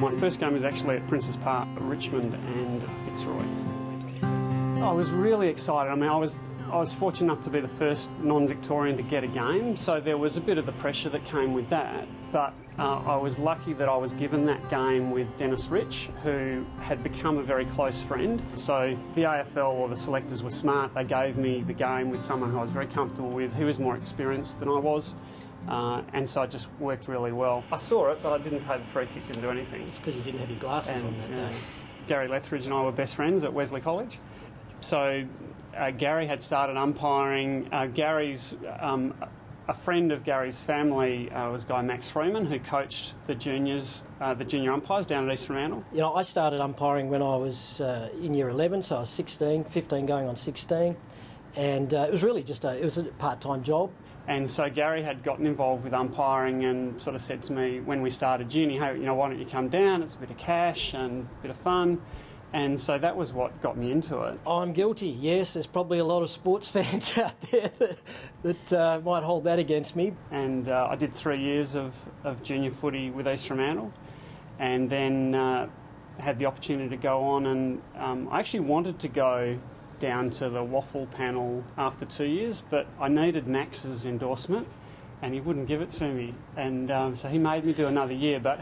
My first game was actually at Princes Park, Richmond and Fitzroy. I was really excited. I mean, I was fortunate enough to be the first non-Victorian to get a game, so there was a bit of the pressure that came with that. But I was lucky that I was given that game with Dennis Rich, who had become a very close friend. So the AFL or the selectors were smart. They gave me the game with someone who I was very comfortable with, who was more experienced than I was. And so it just worked really well. I saw it, but I didn't pay the free kick, didn't do anything. It's because you didn't have your glasses on that day. Gary Lethbridge and I were best friends at Wesley College. So Gary had started umpiring. Gary's a friend of Gary's family was a guy Max Freeman, who coached the juniors, the junior umpires down at East Fremantle. You know, I started umpiring when I was in year 11, so I was 16, 15 going on 16, and it was really just it was a part-time job. And so Gary had gotten involved with umpiring and sort of said to me when we started uni, hey, you know, why don't you come down? It's a bit of cash and a bit of fun. And so that was what got me into it. I'm guilty, yes. There's probably a lot of sports fans out there that might hold that against me. And I did 3 years of junior footy with East Fremantle, and then had the opportunity to go on, and I actually wanted to go down to the WAFL panel after 2 years, but I needed Max's endorsement and he wouldn't give it to me. And so he made me do another year, but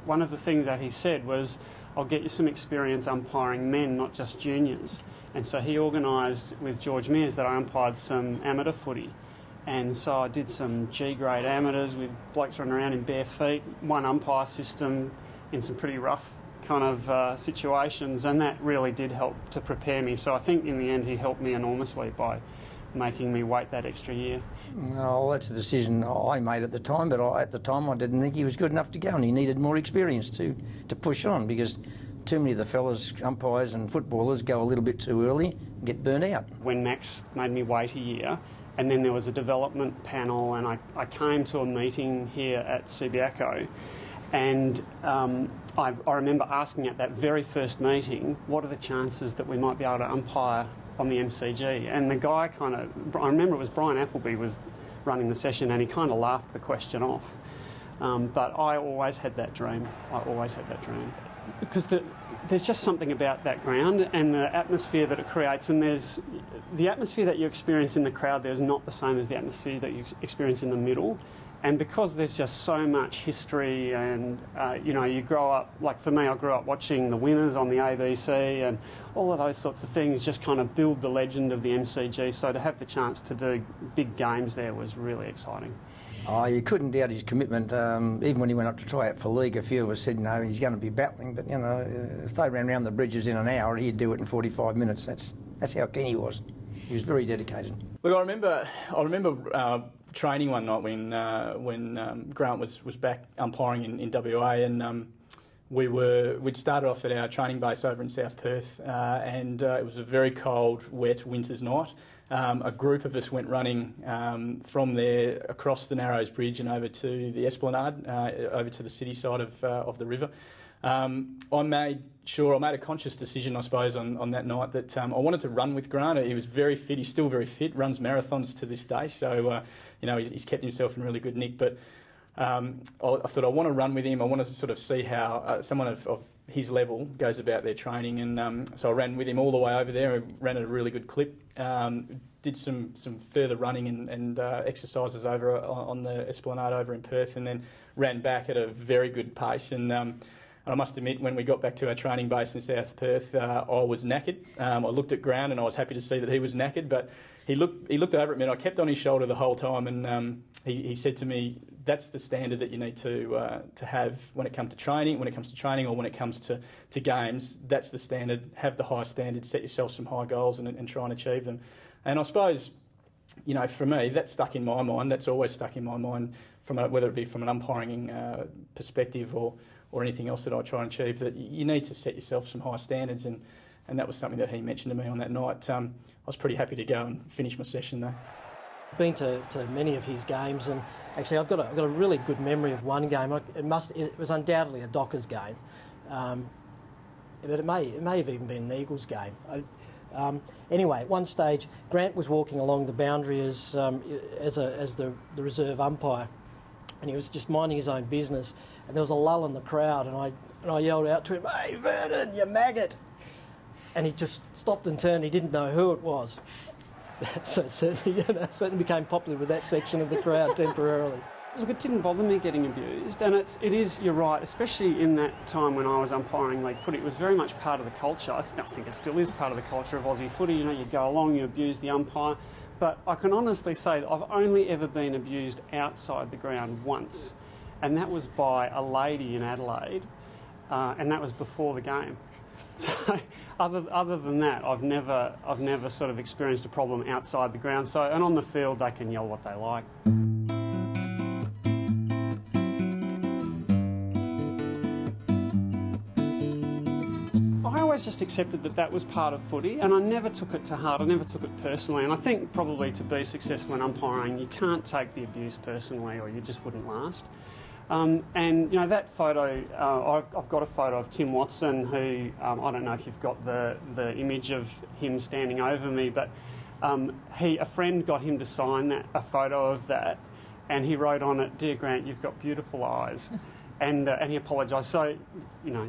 one of the things that he said was, I'll get you some experience umpiring men, not just juniors. And so he organised with George Mears that I umpired some amateur footy. And so I did some G-grade amateurs with blokes running around in bare feet, one umpire system in some pretty rough kind of situations, and that really did help to prepare me. So I think in the end he helped me enormously by making me wait that extra year. Well, that's a decision I made at the time, but at the time I didn't think he was good enough to go, and he needed more experience to push on, because too many of the fellas, umpires and footballers, go a little bit too early and get burnt out. When Max made me wait a year, and then there was a development panel, and I came to a meeting here at Subiaco, and I remember asking at that very first meeting, what are the chances that we might be able to umpire on the MCG? And the guy I remember it was Brian Appleby was running the session, and he kind of laughed the question off. But I always had that dream. Because there's just something about that ground and the atmosphere that it creates, and there's the atmosphere that you experience in the crowd, there's not the same as the atmosphere that you experience in the middle. And because there's just so much history, and you know, you grow up, like for me, I grew up watching the Winners on the ABC, and all of those sorts of things just kind of build the legend of the MCG. So to have the chance to do big games there was really exciting. Oh, you couldn't doubt his commitment. Even when he went up to try out for league, a few of us said, no, he's going to be battling. But, you know, if they ran around the bridges in an hour, he'd do it in 45 minutes. That's how keen he was. He was very dedicated. Look, I remember training one night when Grant was back umpiring in WA, and we'd started off at our training base over in South Perth, and it was a very cold, wet winter's night. A group of us went running from there across the Narrows Bridge and over to the Esplanade, over to the city side of the river. I made a conscious decision, I suppose, on that night that I wanted to run with Grant. He was very fit. He's still very fit. Runs marathons to this day. So you know, he's kept himself in really good nick. But I thought I want to run with him. I wanted to sort of see how someone of his level goes about their training, and so I ran with him all the way over there. I ran at a really good clip. Did some further running and exercises over on the Esplanade over in Perth, and then ran back at a very good pace. And I must admit, when we got back to our training base in South Perth, I was knackered. I looked at Grant and I was happy to see that he was knackered, but he looked over at me and I kept on his shoulder the whole time, and he said to me, that's the standard that you need to have when it comes to training, or when it comes to games. That's the standard. Have the high standard, set yourself some high goals and try and achieve them. And I suppose, you know, for me, that stuck in my mind. That's always stuck in my mind, whether it be from an umpiring perspective or anything else that I try and achieve, that you need to set yourself some high standards, and that was something that he mentioned to me on that night. I was pretty happy to go and finish my session though. Been to many of his games, and actually I've got a really good memory of one game. It was undoubtedly a Dockers game, but it may have even been an Eagles game. Anyway, at one stage, Grant was walking along the boundary as the reserve umpire, and he was just minding his own business, and there was a lull in the crowd, and I And I yelled out to him, "Hey, Vernon, you maggot!" And he just stopped and turned. He didn't know who it was. So it certainly became popular with that section of the crowd temporarily. Look, it didn't bother me getting abused, and it is, you're right, especially in that time when I was umpiring league footy, it was very much part of the culture. I think it still is part of the culture of Aussie footy. You know, you go along, you abuse the umpire, but I can honestly say that I've only ever been abused outside the ground once, and that was by a lady in Adelaide, and that was before the game. So, other than that, I've never sort of experienced a problem outside the ground. So, and on the field, they can yell what they like. I always just accepted that that was part of footy, and I never took it to heart. I never took it personally. And I think probably to be successful in umpiring, you can't take the abuse personally, or you just wouldn't last. And you know, that photo, I've got a photo of Tim Watson, who I don't know if you've got the image of him standing over me, but a friend got him to sign a photo of that, and he wrote on it, "Dear Grant, you've got beautiful eyes," and he apologised. So, you know,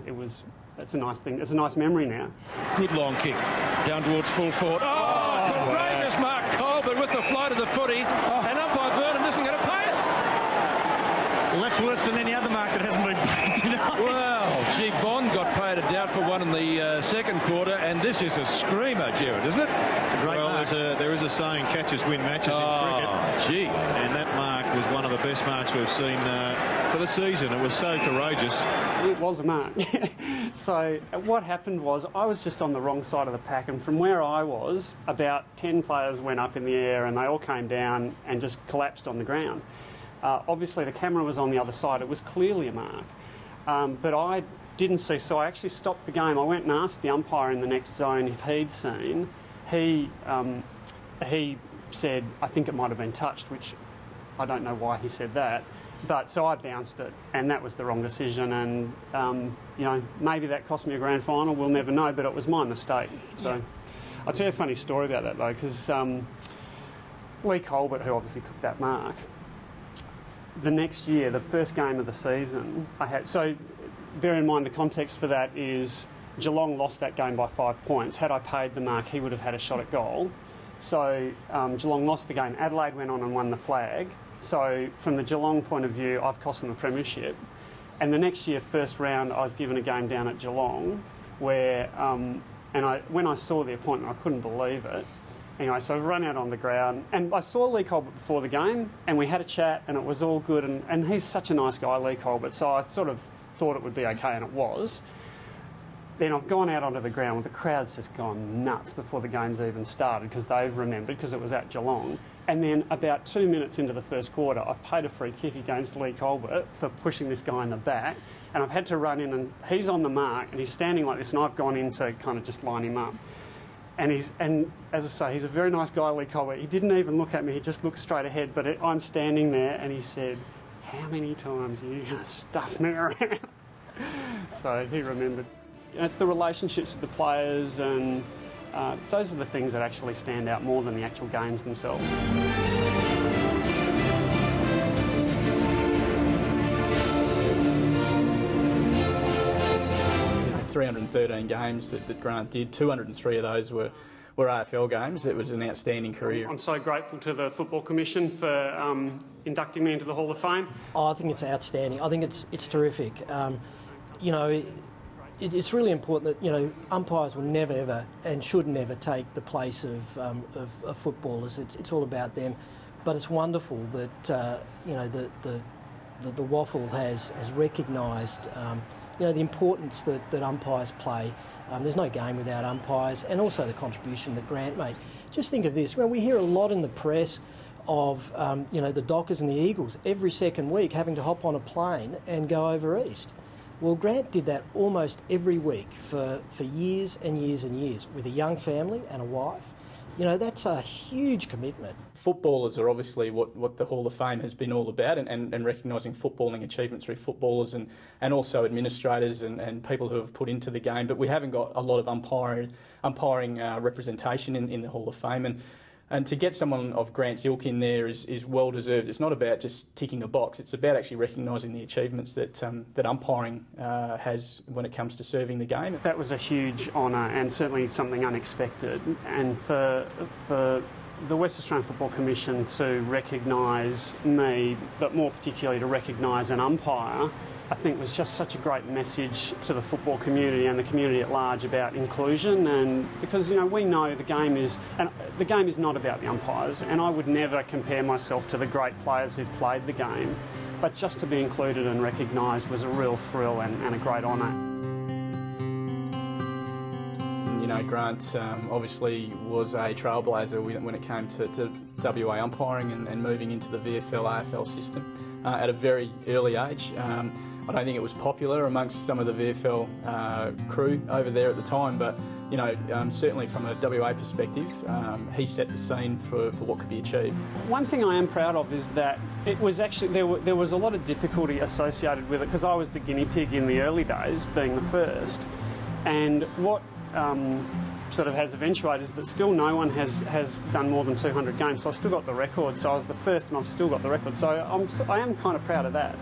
it's a nice thing. It's a nice memory now. Good long kick down towards full forward. Oh, courageous Mark Colbert with the flight of the footy, and umpire Vernon isn't going to pay it. Well, that's worse than any other mark that hasn't been paid tonight. Well, gee, Bond got paid a doubtful one in the second quarter, and this is a screamer, Gerard, isn't it? It's a great mark. There is a saying, catches win matches in cricket. Gee. And that mark was one of the best marks we've seen for the season. It was so courageous. It was a mark. So what happened was I was just on the wrong side of the pack, and from where I was, about 10 players went up in the air and they all came down and just collapsed on the ground. Obviously the camera was on the other side. It was clearly a mark. But I didn't see, so I actually stopped the game. I went and asked the umpire in the next zone if he'd seen. He said, I think it might have been touched, which I don't know why he said that. But so I bounced it, and that was the wrong decision. And you know, maybe that cost me a grand final. We'll never know, but it was my mistake. So I'll tell you a funny story about that though, because Lee Colbert, who obviously took that mark, the next year, the first game of the season, I had. So bear in mind the context for that is Geelong lost that game by 5 points. Had I paid the mark, he would have had a shot at goal. So Geelong lost the game. Adelaide went on and won the flag. So from the Geelong point of view, I've cost them the premiership. And the next year, first round, I was given a game down at Geelong where, when I saw the appointment, I couldn't believe it. Anyway, so I've run out on the ground, and I saw Lee Colbert before the game, and we had a chat, and it was all good, and he's such a nice guy, Lee Colbert, so I sort of thought it would be okay, and it was. Then I've gone out onto the ground, the crowd's just gone nuts before the game's even started, because they've remembered, because it was at Geelong. And then about 2 minutes into the first quarter, I've paid a free kick against Lee Colbert for pushing this guy in the back, and I've had to run in, and he's on the mark, and he's standing like this, and I've gone in to kind of just line him up. And as I say, he's a very nice guy, Lee Colbert. He didn't even look at me, he just looked straight ahead. But I'm standing there and he said, "How many times are you going to stuff me around?" So he remembered. It's the relationships with the players, and those are the things that actually stand out more than the actual games themselves. 313 games that Grant did. 203 of those were AFL games. It was an outstanding career. I'm so grateful to the Football Commission for inducting me into the Hall of Fame. Oh, I think it's outstanding. I think it's terrific. You know, it's really important that, you know, umpires will never ever and should never take the place of footballers. It's all about them. But it's wonderful that you know, the WAFL has recognised you know, the importance that umpires play. There's no game without umpires, and also the contribution that Grant made. Just think of this. Well, we hear a lot in the press of you know, the Dockers and the Eagles every second week having to hop on a plane and go over east. Well, Grant did that almost every week for years and years and years with a young family and a wife. You know, that's a huge commitment. Footballers are obviously what the Hall of Fame has been all about, and recognising footballing achievements through footballers and also administrators and people who have put into the game. But we haven't got a lot of umpiring representation in the Hall of Fame. And And to get someone of Grant's ilk in there is well deserved. It's not about just ticking a box. It's about actually recognising the achievements that that umpiring has when it comes to serving the game. That was a huge honour and certainly something unexpected. And for the West Australian Football Commission to recognise me, but more particularly to recognise an umpire, I think was just such a great message to the football community and the community at large about inclusion. And because, you know, we know the game is not about the umpires, and I would never compare myself to the great players who've played the game, but just to be included and recognised was a real thrill and a great honour. You know, Grant obviously was a trailblazer when it came to WA umpiring and moving into the VFL, AFL system at a very early age. I don't think it was popular amongst some of the VFL crew over there at the time, but you know, certainly from a WA perspective, he set the scene for what could be achieved. One thing I am proud of is that it was actually there was a lot of difficulty associated with it because I was the guinea pig in the early days, being the first, and what sort of has eventuated is that still no one has done more than 200 games. So I've still got the record. So I was the first, and I've still got the record. So I am kind of proud of that.